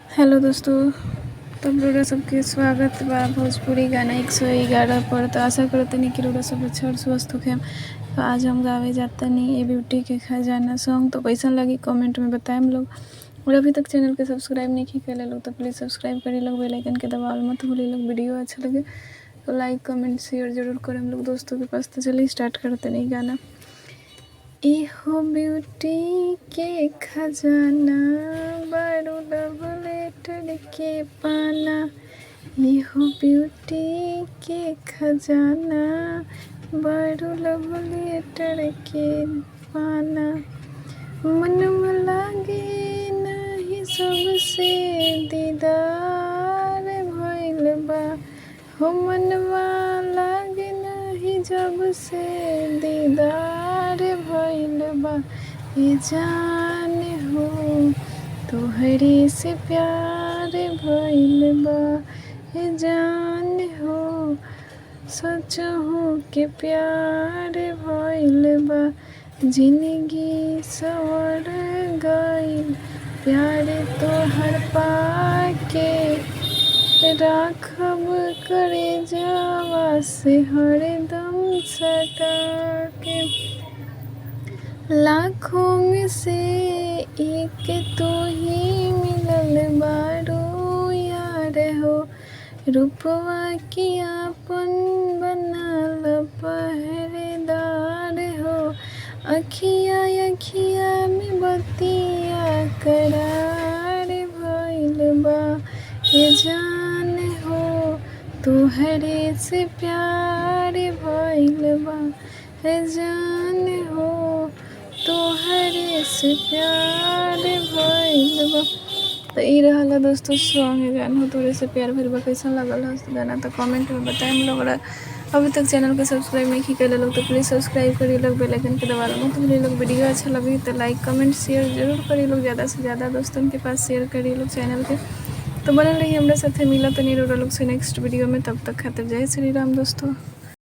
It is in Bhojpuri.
हेलो दोस्तों, तब रउरा सबके स्वागत बा भोजपुरी गाना 111 पर। तो आशा करतनी कि रउरा सब अच्छा और स्वस्थ होखे। तो आज हम गावे जातनी ए ब्यूटी के खजाना सॉन्ग। तो कैसन लगी कमेंट में बताएम लोग। और अभी तक चैनल के सब्सक्राइब नहीं किया लोग तो प्लीज़ सब्सक्राइब करी लोग, बेल आइकन के दबावल मत भूली लोग। वीडियो अच्छा लगे तो लाइक कमेंट शेयर जरूर करें लोग दोस्तों के पास। तो चलिए स्टार्ट करते नहीं गाना। इहो ब्यूटी के खजाना बड़ू लव लेटर के पाना। इहो ब्यूटी के खजाना बड़ू लव लेटर के पाना। मनवा लागे नहीं सबसे दीदार भइल बा हो। मनवा लागे नहीं जब से दीदार भइल बा। ये जान हो तोहरे से प्यार भइल बा। ये जान हो सच हो के प्यार भइल बा। जिंदगी सवर गइल प्यार तोहर पाके। राखब करे जावा से हरदम सटा के। लाखों में से एक तो ही मिलल बारू यार हो। रूपवा की आपन बनल पहरेदार हो। अखिया अखिया में बतिया करार भइल बा। ये जान हो तोहरे से प्यार भइल बा। ये जान हो तोहरे से प्यार भइल बा। तो ई रहला दोस्तों सॉन्ग है गाना तोहरे से प्यार भइल बा। कैसा लगल है गाना तो कमेंट में बताएं लोग। अभी तक चैनल को सब्सक्राइब नहीं किया लोग तो प्लीज़ सब्सक्राइब करिए लोग, बेल आइकन के दबाना मत भूलिए लोग। वीडियो अच्छा लगी तो लाइक कमेंट शेयर जरूर करिए लोग। ज़्यादा से ज़्यादा दोस्तों के पास शेयर करिए लोग चैनल के। तो बनल रही हमारे साथ मिला तो नहीं लोग से नेक्स्ट वीडियो में। तब तक खातिर जय श्री राम दोस्तों।